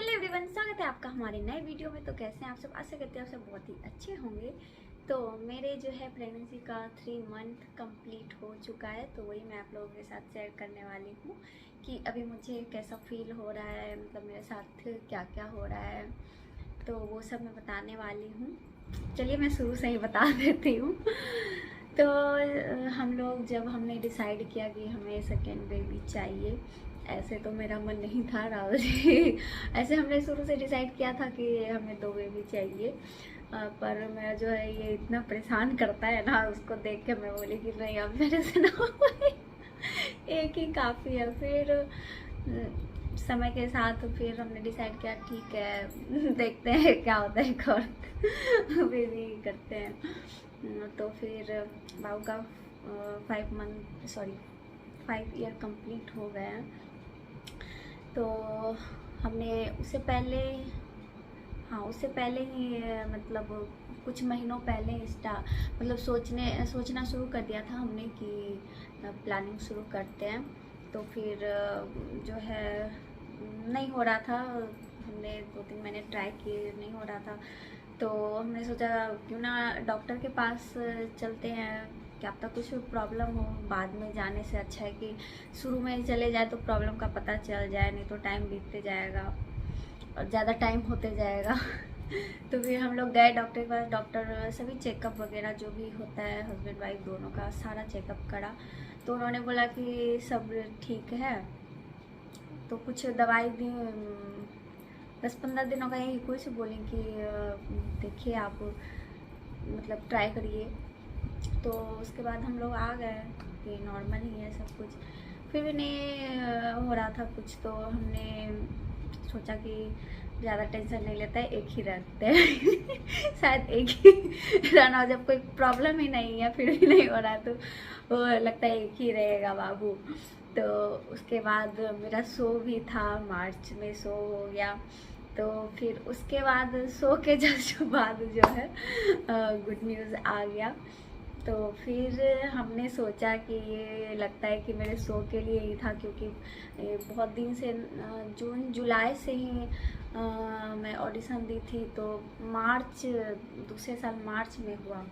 Hello everyone, स्वागत है आपका हमारे नए वीडियो में। तो कैसे हैं आप सब? आशा करते हैं आप सब बहुत ही अच्छे होंगे। तो मेरे जो है प्रेगनेंसी का 3 मंथ कंप्लीट हो चुका है, तो वही मैं आप लोगों के साथ शेयर करने वाली हूँ कि अभी मुझे कैसा फील हो रहा है, मतलब मेरे साथ क्या क्या हो रहा है, तो वो सब मैं बताने वाली हूँ। चलिए मैं शुरू से ही बता देती हूँ। तो हम लोग जब हमने डिसाइड किया कि हमें सेकेंड बेबी चाहिए, ऐसे तो मेरा मन नहीं था राहुल जी। ऐसे हमने शुरू से डिसाइड किया था कि हमें 2 बेबी चाहिए। पर मेरा जो है ये इतना परेशान करता है ना, उसको देख के मैं बोली कि नहीं अब मेरे से ना हो पाए, एक ही काफ़ी है। फिर समय के साथ फिर हमने डिसाइड किया ठीक है, देखते हैं क्या होता है, एक और बेबी करते हैं। तो फिर बाबू का 5 ईयर कंप्लीट हो गया। तो हमने उससे पहले ही मतलब कुछ महीनों पहले मतलब सोचना शुरू कर दिया था हमने कि प्लानिंग शुरू करते हैं। तो फिर जो है नहीं हो रहा था, हमने 2-3 महीने ट्राई किए, नहीं हो रहा था। तो हमने सोचा क्यों ना डॉक्टर के पास चलते हैं, क्या पता कुछ प्रॉब्लम हो। बाद में जाने से अच्छा है कि शुरू में ही चले जाए तो प्रॉब्लम का पता चल जाए, नहीं तो टाइम बीतते जाएगा और ज़्यादा टाइम होते जाएगा। तो फिर हम लोग गए डॉक्टर के पास। डॉक्टर सभी चेकअप वगैरह जो भी होता है हस्बैंड वाइफ दोनों का सारा चेकअप करा, तो उन्होंने बोला कि सब ठीक है। तो कुछ दवाई दी, 10-15 दिनों का यही कुछ बोली कि देखिए आप मतलब ट्राई करिए। तो उसके बाद हम लोग आ गए कि नॉर्मल ही है सब कुछ, फिर भी नहीं हो रहा था कुछ। तो हमने सोचा कि ज़्यादा टेंशन नहीं लेता है, एक ही रखते हैं। शायद एक ही रहना हो, जब कोई प्रॉब्लम ही नहीं है फिर भी नहीं हो रहा तो वो लगता है एक ही रहेगा बाबू। तो उसके बाद मेरा शो भी था, मार्च में शो हो गया। तो फिर उसके बाद शो के जस्ट बाद जो है गुड न्यूज़ आ गया। तो फिर हमने सोचा कि ये लगता है कि मेरे शो के लिए ही था, क्योंकि बहुत दिन से जून जुलाई से ही मैं ऑडिशन दी थी। तो दूसरे साल मार्च में हुआ,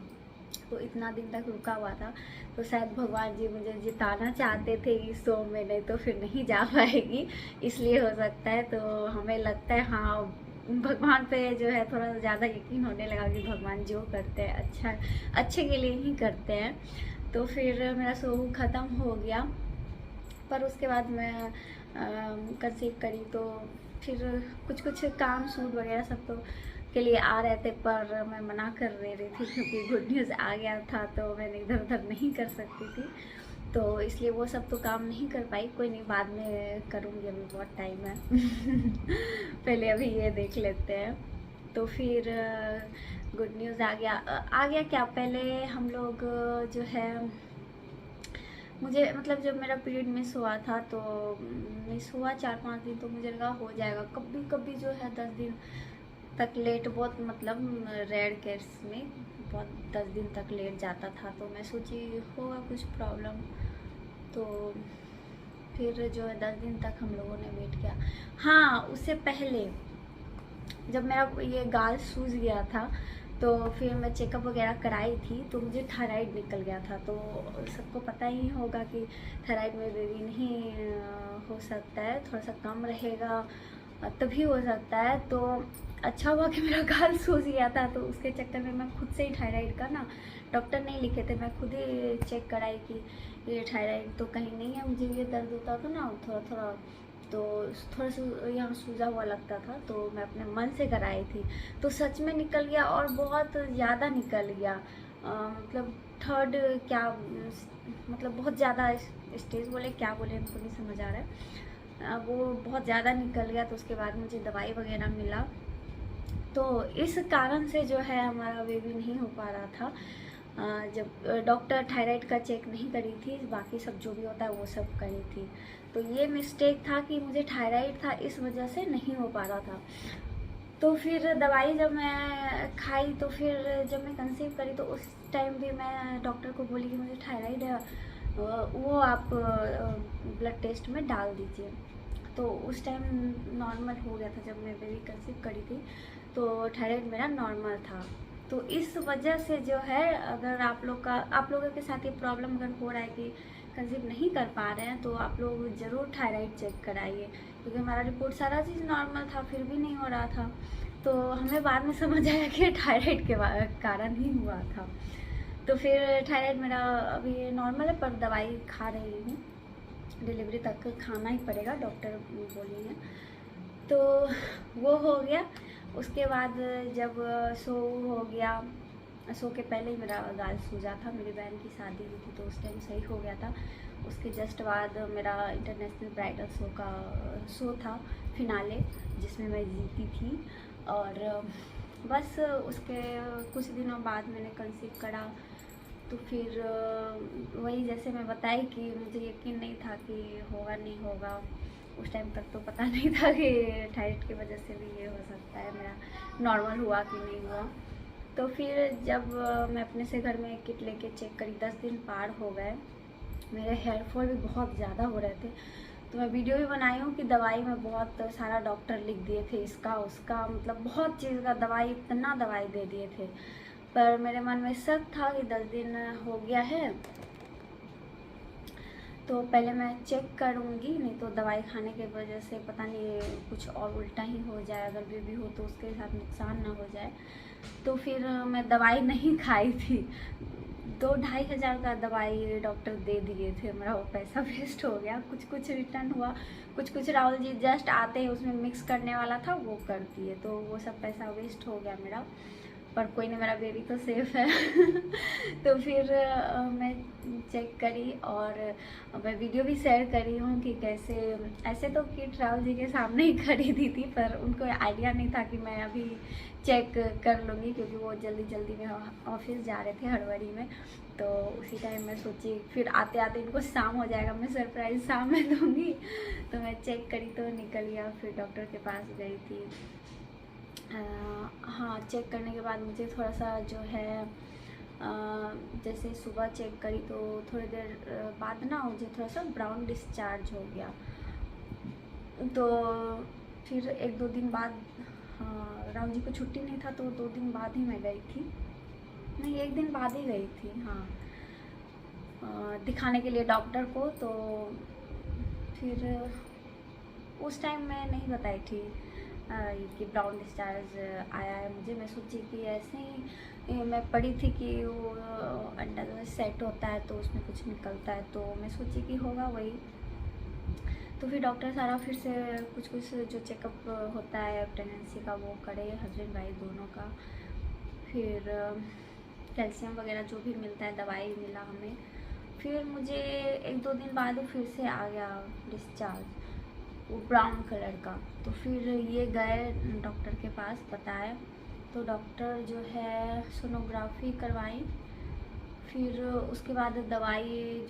तो इतना दिन तक रुका हुआ था। तो शायद भगवान जी मुझे जिताना चाहते थे इस शो में, नहीं तो फिर नहीं जा पाएगी, इसलिए हो सकता है। तो हमें लगता है हाँ, भगवान पे जो है थोड़ा ज़्यादा यकीन होने लगा कि भगवान जो करते हैं अच्छे के लिए ही करते हैं। तो फिर मेरा शो ख़त्म हो गया, पर उसके बाद मैं कंसीव करी। तो फिर कुछ कुछ काम शूट वगैरह सब तो के लिए आ रहे थे, पर मैं मना कर रही थी क्योंकि गुड न्यूज़ आ गया था, तो मैंने इधर उधर नहीं कर सकती थी। तो इसलिए वो सब तो काम नहीं कर पाई। कोई नहीं, बाद में करूँगी, अभी बहुत टाइम है। पहले अभी ये देख लेते हैं। तो फिर गुड न्यूज़ आ गया क्या, पहले हम लोग जो है मुझे मतलब जब मेरा पीरियड मिस हुआ था, तो मिस हुआ 4-5 दिन, तो मुझे लगा हो जाएगा। कभी कभी जो है 10 दिन तक लेट, बहुत मतलब रेयर केस में बहुत 10 दिन तक लेट जाता था। तो मैं सोची होगा कुछ प्रॉब्लम। तो फिर जो है 10 दिन तक हम लोगों ने वेट किया। हाँ, उससे पहले जब मेरा ये गाल सूज गया था, तो फिर मैं चेकअप वगैरह कराई थी, तो मुझे थायराइड निकल गया था। तो सबको पता ही होगा कि थायराइड में बेबी नहीं हो सकता है, थोड़ा सा कम रहेगा तभी हो सकता है। तो अच्छा हुआ कि मेरा गाल सूज गया था, तो उसके चक्कर में मैं खुद से ही थायराइड का ना, डॉक्टर नहीं लिखे थे, मैं खुद ही चेक कराई कि ये थायराइड तो कहीं नहीं है। मुझे ये दर्द होता था ना थोड़ा थोड़ा, तो थोड़ा सा यहाँ सूजा हुआ लगता था, तो मैं अपने मन से कराई थी। तो सच में निकल गया, और बहुत ज़्यादा निकल गया। मतलब थर्ड क्या, मतलब बहुत ज़्यादा स्टेज बोले क्या बोले हमको नहीं समझ आ रहा है। वो बहुत ज़्यादा निकल गया। तो उसके बाद मुझे दवाई वगैरह मिला, तो इस कारण से जो है हमारा बेबी नहीं हो पा रहा था। जब डॉक्टर थायराइड का चेक नहीं करी थी, बाकी सब जो भी होता है वो सब करी थी। तो ये मिस्टेक था कि मुझे थायराइड था, इस वजह से नहीं हो पा रहा था। तो फिर दवाई जब मैं खाई, तो फिर जब मैं कंसीव करी, तो उस टाइम भी मैं डॉक्टर को बोली कि मुझे थायराइड है, वो आप ब्लड टेस्ट में डाल दीजिए। तो उस टाइम नॉर्मल हो गया था जब मैं बेबी कंसीव करी थी, तो थायराइड मेरा नॉर्मल था। तो इस वजह से जो है, अगर आप लोगों के साथ ये प्रॉब्लम अगर हो रहा है कि कंसीव नहीं कर पा रहे हैं, तो आप लोग ज़रूर थायराइड चेक कराइए, क्योंकि हमारा रिपोर्ट सारा चीज़ नॉर्मल था, फिर भी नहीं हो रहा था। तो हमें बाद में समझ आया कि थायराइड के कारण ही हुआ था। तो फिर थायराइड मेरा अभी नॉर्मल है, पर दवाई खा रही हूँ, डिलीवरी तक खाना ही पड़ेगा, डॉक्टर बोली है। तो वो हो गया। उसके बाद जब शो हो गया, शो के पहले ही मेरा गाल सूजा था, मेरी बहन की शादी हुई थी, तो उस टाइम सही हो गया था। उसके जस्ट बाद मेरा इंटरनेशनल ब्राइडल शो था, फिनाले, जिसमें मैं जीती थी। और बस उसके कुछ दिनों बाद मैंने कंसीव करा। तो फिर वही जैसे मैं बताई कि मुझे यकीन नहीं था कि होगा नहीं होगा। उस टाइम तक तो पता नहीं था कि थायराइड की वजह से भी ये हो सकता है, मेरा नॉर्मल हुआ कि नहीं हुआ। तो फिर जब मैं अपने से घर में किट लेके चेक करी, 10 दिन पार हो गए, मेरे हेयर फॉल भी बहुत ज़्यादा हो रहे थे। तो मैं वीडियो भी बनाई हूँ कि दवाई में बहुत सारा डॉक्टर लिख दिए थे, इसका उसका, मतलब बहुत चीज़ का दवाई, इतना दवाई दे दिए थे। पर मेरे मन में शक था कि 10 दिन हो गया है, तो पहले मैं चेक करूँगी, नहीं तो दवाई खाने की वजह से पता नहीं कुछ और उल्टा ही हो जाए, अगर बेबी हो तो उसके साथ नुकसान ना हो जाए। तो फिर मैं दवाई नहीं खाई थी। 2-2.5 हज़ार का दवाई डॉक्टर दे दिए थे, मेरा वो पैसा वेस्ट हो गया। कुछ कुछ रिटर्न हुआ, कुछ कुछ राहुल जी जस्ट आते ही उसमें मिक्स करने वाला था, वो कर दिए, तो वो सब पैसा वेस्ट हो गया मेरा। पर कोई नहीं, मेरा बेबी तो सेफ है। तो फिर मैं चेक करी, और मैं वीडियो भी शेयर करी हूँ कि कैसे, ऐसे तो किट राहुल जी के सामने ही खरीदी थी, पर उनको आइडिया नहीं था कि मैं अभी चेक कर लूँगी, क्योंकि वो जल्दी जल्दी में ऑफिस जा रहे थे हड़बड़ी में। तो उसी टाइम मैं सोची फिर आते आते इनको शाम हो जाएगा, मैं सरप्राइज़ शाम में दूँगी। तो मैं चेक करी तो निकल गया। फिर डॉक्टर के पास गई थी। हाँ, चेक करने के बाद मुझे थोड़ा सा जो है, जैसे सुबह चेक करी तो थोड़ी देर बाद ना मुझे थोड़ा सा ब्राउन डिस्चार्ज हो गया। तो फिर 1-2 दिन बाद, हाँ, राहुल जी को छुट्टी नहीं था, तो 2 दिन बाद ही मैं गई थी, नहीं 1 दिन बाद ही गई थी, हाँ, दिखाने के लिए डॉक्टर को। तो फिर उस टाइम मैं नहीं बताई थी कि ब्राउन डिस्चार्ज आया है मुझे। मैं सोची कि ऐसे ही मैं पढ़ी थी कि वो अंडा जो सेट होता है तो उसमें कुछ निकलता है, तो मैं सोची कि होगा वही। तो फिर डॉक्टर सारा फिर से कुछ कुछ जो चेकअप होता है प्रेगनेंसी का वो करे, हस्बैंड वाइफ दोनों का। फिर कैल्शियम वगैरह जो भी मिलता है, दवाई मिला हमें। फिर मुझे 1-2 दिन बाद फिर से आ गया डिस्चार्ज, वो ब्राउन कलर का। तो फिर ये गए डॉक्टर के पास, बताए, तो डॉक्टर जो है सोनोग्राफी करवाई। फिर उसके बाद दवाई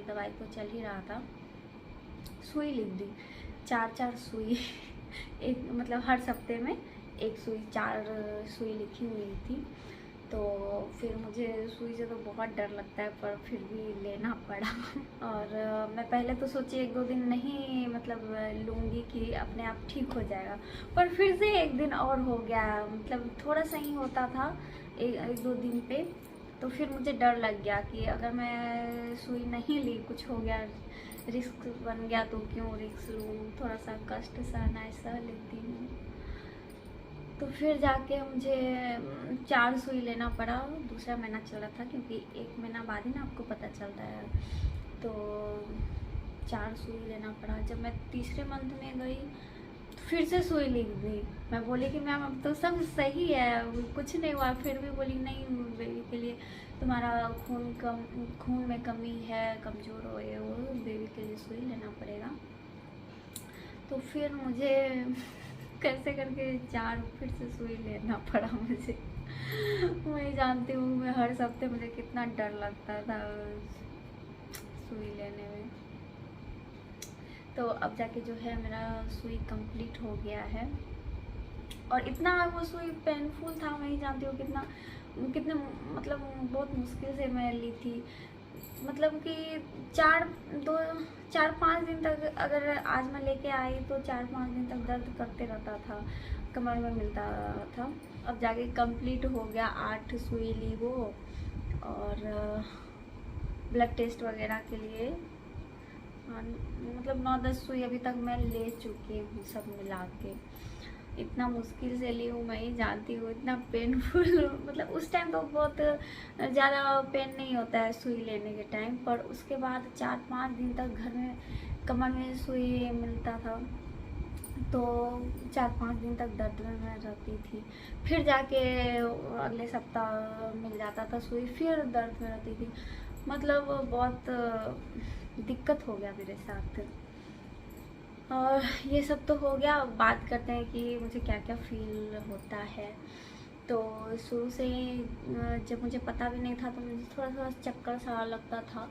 दवाई तो चल ही रहा था, सुई लिख दी, 4-4 सुई। एक मतलब हर हफ्ते में 1 सुई, 4 सुई लिखी हुई थी। तो फिर मुझे सुई से तो बहुत डर लगता है, पर फिर भी लेना पड़ा। और मैं पहले तो सोची 1-2 दिन नहीं मतलब लूँगी कि अपने आप ठीक हो जाएगा, पर फिर से 1 दिन और हो गया, मतलब थोड़ा सा ही होता था 1-2 दिन पे। तो फिर मुझे डर लग गया कि अगर मैं सुई नहीं ली, कुछ हो गया, रिस्क बन गया, तो क्यों रिस्क लूँ, थोड़ा सा कष्ट सहना है, सह लेती हूँ। तो फिर जाके मुझे 4 सुई लेना पड़ा। दूसरा महीना चल रहा था, क्योंकि 1 महीना बाद ही ना आपको पता चलता है। तो 4 सुई लेना पड़ा। जब मैं तीसरे मंथ में गई, फिर से सुई लिख दी। मैं बोली कि मैम अब तो सब सही है, कुछ नहीं हुआ। फिर भी बोली नहीं, बेबी के लिए तुम्हारा खून में कमी है, कमज़ोर हो गए हो, बेबी के लिए सुई लेना पड़ेगा। तो फिर मुझे कैसे करके 4 फिर से सुई लेना पड़ा मुझे। मैं जानती हूँ, मैं हर हफ्ते मुझे कितना डर लगता था सुई लेने में। तो अब जाके जो है मेरा सुई कंप्लीट हो गया है। और इतना वो सुई पेनफुल था, मैं ही जानती हूँ कितने मतलब बहुत मुश्किल से मैं ली थी। मतलब कि 4-5 दिन तक अगर आज मैं लेके आई तो 4-5 दिन तक दर्द करते रहता था, कमर में मिलता था। अब जाके कंप्लीट हो गया, 8 सुई ली वो, और ब्लड टेस्ट वगैरह के लिए मतलब 9-10 सुई अभी तक मैं ले चुकी हूँ सब मिला के। इतना मुश्किल से ली हूँ, मैं ही जानती हूँ, इतना पेनफुल मतलब उस टाइम तो बहुत ज़्यादा पेन नहीं होता है सुई लेने के टाइम, पर उसके बाद 4-5 दिन तक घर में कमर में सुई मिलता था, तो 4-5 दिन तक दर्द में रहती थी। फिर जाके अगले सप्ताह मिल जाता था सुई, फिर दर्द में रहती थी। मतलब बहुत दिक्कत हो गया मेरे साथ। और ये सब तो हो गया। बात करते हैं कि मुझे क्या क्या फील होता है। तो शुरू से ही जब मुझे पता भी नहीं था तो मुझे थोड़ा थोड़ा चक्कर सा लगता था,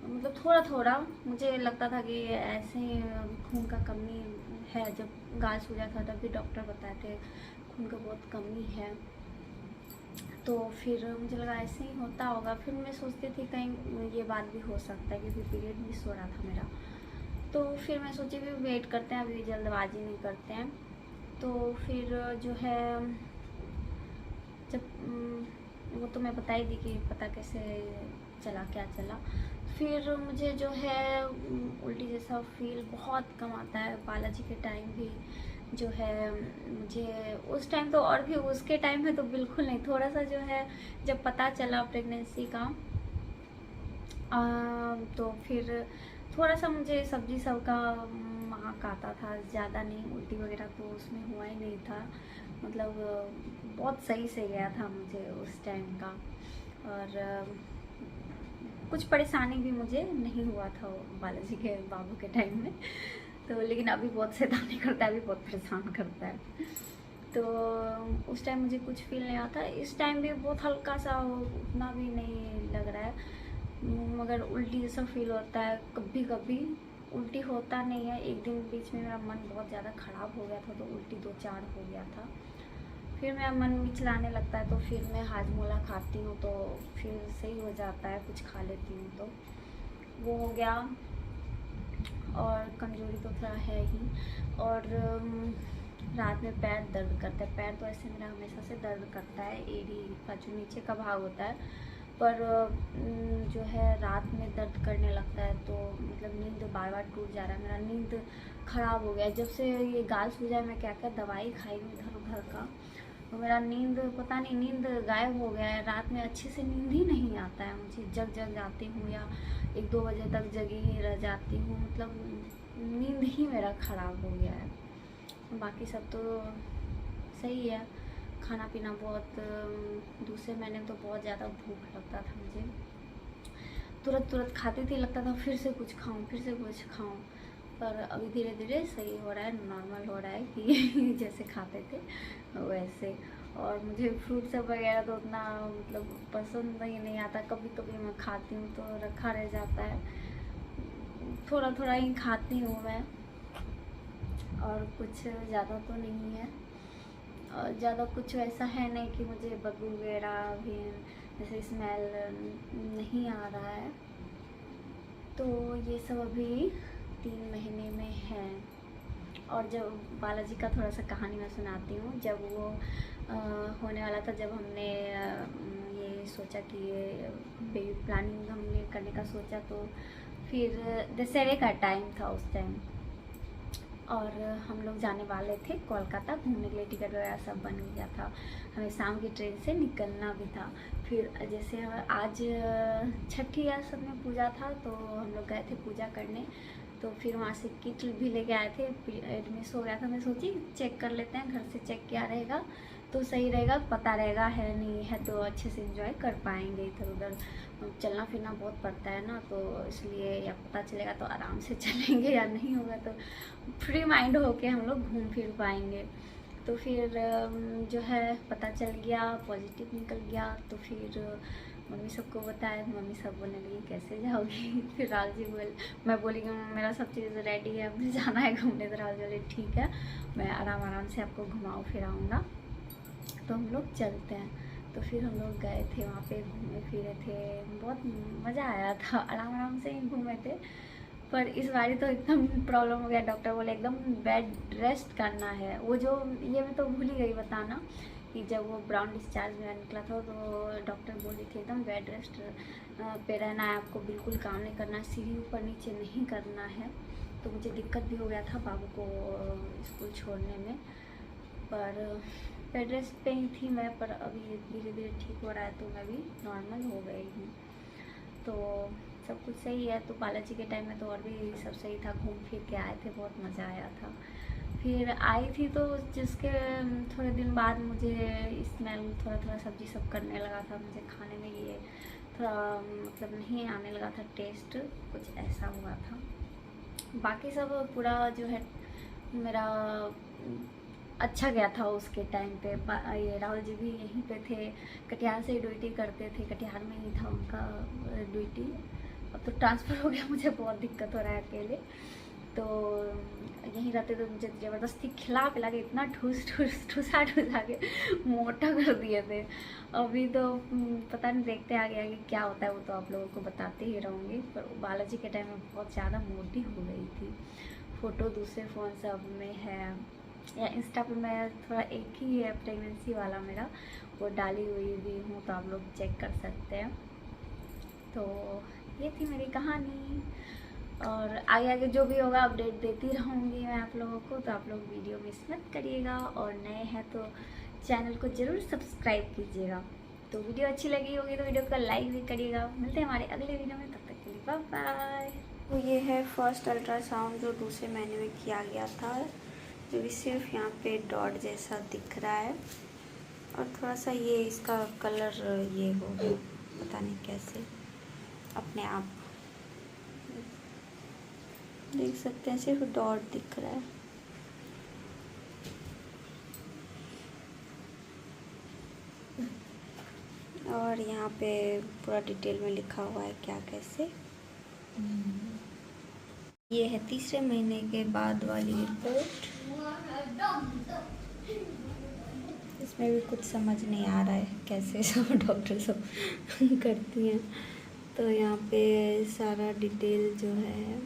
मतलब थोड़ा थोड़ा मुझे लगता था कि ऐसे खून का कमी है। जब गाल सूजा था तब भी डॉक्टर बताए थे खून का बहुत कमी है, तो फिर मुझे लगा ऐसे ही होता होगा। फिर मैं सोचती थी कहीं ये बात भी हो सकता है क्योंकि पीरियड मिस हो रहा था मेरा। तो फिर मैं सोची भी वेट करते हैं, अभी जल्दबाजी नहीं करते हैं। तो फिर जो है जब वो तो मैं बता ही दी कि पता कैसे चला, क्या चला। फिर मुझे जो है उल्टी जैसा फील बहुत कम आता है। बालाजी के टाइम भी जो है मुझे उस टाइम तो, और भी उसके टाइम में तो बिल्कुल नहीं। थोड़ा सा जो है जब पता चला प्रेगनेंसी का तो फिर थोड़ा सा मुझे सब्जी सब का महक आता था, ज़्यादा नहीं। उल्टी वगैरह तो उसमें हुआ ही नहीं था, मतलब बहुत सही से गया था मुझे उस टाइम का। और कुछ परेशानी भी मुझे नहीं हुआ था बालाजी के बाबू के टाइम में। तो लेकिन अभी बहुत शैतानी करता है, अभी बहुत परेशान करता है। तो उस टाइम मुझे कुछ फील नहीं आता। इस टाइम भी बहुत हल्का सा, उतना भी नहीं लग रहा है, मगर उल्टी जैसा फील होता है कभी कभी। उल्टी होता नहीं है। एक दिन बीच में मेरा मन बहुत ज़्यादा ख़राब हो गया था तो उल्टी 2-4 हो गया था। फिर मेरा मन मिचलाने लगता है तो फिर मैं हाजमोला खाती हूँ तो फिर सही हो जाता है, कुछ खा लेती हूँ तो वो हो गया। और कमज़ोरी तो थोड़ा है ही। और रात में पैर दर्द करता है। पैर तो ऐसे मेरा हमेशा से दर्द करता है, एड़ी का जो नीचे का भाग होता है, पर जो है रात में दर्द करने लगता है। तो मतलब नींद बार बार टूट जा रहा है, मेरा नींद ख़राब हो गया जब से ये गाल सूजा है। मैं क्या क्या दवाई खाई हूँ इधर उधर का, तो मेरा नींद पता नहीं, नींद गायब हो गया है। रात में अच्छे से नींद ही नहीं आता है मुझे। जग जाती हूँ या 1-2 बजे तक जगी ही रह जाती हूँ, मतलब नींद ही मेरा ख़राब हो गया है। बाकी सब तो सही है। खाना पीना बहुत, दूसरे महीने तो बहुत ज़्यादा भूख लगता था मुझे, तुरंत खाती थी, लगता था फिर से कुछ खाऊं, फिर से कुछ खाऊं। पर अभी धीरे धीरे सही हो रहा है, नॉर्मल हो रहा है कि जैसे खाते थे वैसे। और मुझे फ्रूट सब वगैरह तो उतना मतलब पसंद ही नहीं आता। कभी कभी मैं खाती हूँ तो रखा रह जाता है, थोड़ा थोड़ा ही खाती हूँ मैं, और कुछ ज़्यादा तो नहीं है। और ज़्यादा कुछ वैसा है नहीं कि मुझे बदबू वगैरह भी जैसे स्मेल नहीं आ रहा है। तो ये सब अभी 3 महीने में है। और जब बालाजी का थोड़ा सा कहानी मैं सुनाती हूँ। जब वो होने वाला था, जब हमने ये सोचा कि ये बेबी प्लानिंग हमने करने का सोचा, तो फिर दशहरे का टाइम था उस टाइम, और हम लोग जाने वाले थे कोलकाता घूमने के लिए। टिकट वगैरह सब बन गया था, हमें शाम की ट्रेन से निकलना भी था। फिर जैसे आज छठी या सब में पूजा था तो हम लोग गए थे पूजा करने। तो फिर वहाँ से किट भी लेके आए थे, एडमिस हो गया था। मैं सोची चेक कर लेते हैं, घर से चेक किया रहेगा तो सही रहेगा, पता रहेगा है नहीं है तो अच्छे से एंजॉय कर पाएंगे। इधर उधर चलना फिरना बहुत पड़ता है ना, तो इसलिए या पता चलेगा तो आराम से चलेंगे, या नहीं होगा तो फ्री माइंड होके हम लोग घूम फिर पाएंगे। तो फिर जो है पता चल गया, पॉजिटिव निकल गया। तो फिर मम्मी सबको बताया, मम्मी सब बोलने लगी कैसे जाओगी। फिर राज जी मैं बोली कि मेरा सब चीज़ रेडी है, मुझे जाना है घूमने। तो राज बोले ठीक है, मैं आराम से आपको घुमाऊँ फिराऊँगा, तो हम लोग चलते हैं। तो फिर हम लोग गए थे वहाँ पे, घूमे फिरे थे, बहुत मज़ा आया था, आराम से ही घूमे थे। पर इस बार तो एकदम प्रॉब्लम हो गया। डॉक्टर बोले एकदम बेड रेस्ट करना है। वो जो ये मैं तो भूल ही गई बताना कि जब वो ब्राउन डिस्चार्ज मेरा निकला था तो डॉक्टर बोली थी एकदम बेड रेस्ट पे रहना है आपको, बिल्कुल काम नहीं करना है, सीढ़ी ऊपर नीचे नहीं करना है। तो मुझे दिक्कत भी हो गया था बाबू को स्कूल छोड़ने में, पर बेड रेस्ट पे ही थी मैं। पर अभी धीरे धीरे ठीक हो रहा है तो मैं भी नॉर्मल हो गई हूँ, तो सब कुछ सही है। तो बालाजी के टाइम में तो और भी सब सही था, घूम फिर के आए थे, बहुत मज़ा आया था। फिर आई थी तो जिसके थोड़े दिन बाद मुझे स्मेल थोड़ा थोड़ा सब्जी सब करने लगा था, मुझे खाने में ये थोड़ा मतलब नहीं आने लगा था टेस्ट, कुछ ऐसा हुआ था। बाकी सब पूरा जो है मेरा अच्छा गया था उसके टाइम पे। ये राहुल जी भी यहीं पे थे, कटिहार से ही ड्यूटी करते थे, कटिहार में ही था उनका ड्यूटी। अब तो ट्रांसफ़र हो गया, मुझे बहुत दिक्कत हो रहा है अकेले, तो यहीं रहते तो मुझे ज़बरदस्ती खिला पिला के इतना ठूसा के मोटा कर दिए थे। अभी तो पता नहीं, देखते आगे आगे क्या होता है, वो तो आप लोगों को बताते ही रहूँगी। पर बालाजी के टाइम में बहुत ज़्यादा मोटी हो गई थी। फ़ोटो दूसरे फ़ोन सब में है या इंस्टा पे मैं थोड़ा एक ही है प्रेगनेंसी वाला मेरा, वो डाली हुई भी हूँ, तो आप लोग चेक कर सकते हैं। तो ये थी मेरी कहानी, और आगे आगे जो भी होगा अपडेट देती रहूँगी मैं आप लोगों को, तो आप लोग वीडियो मिस मत करिएगा। और नए हैं तो चैनल को ज़रूर सब्सक्राइब कीजिएगा। तो वीडियो अच्छी लगी होगी तो वीडियो को लाइक भी करिएगा। मिलते हैं हमारे अगले वीडियो में, तब तक के लिए बाय बाय। तो ये है फर्स्ट अल्ट्रासाउंड जो दूसरे महीने में किया गया था, जो भी सिर्फ यहाँ पे डॉट जैसा दिख रहा है, और थोड़ा सा ये इसका कलर ये हो गया, पता नहीं कैसे, अपने आप देख सकते हैं, सिर्फ डॉट दिख रहा है। और यहाँ पे पूरा डिटेल में लिखा हुआ है क्या कैसे। ये है तीसरे महीने के बाद वाली रिपोर्ट। इसमें भी कुछ समझ नहीं आ रहा है कैसे सब डॉक्टर सब करती हैं। तो यहाँ पे सारा डिटेल जो है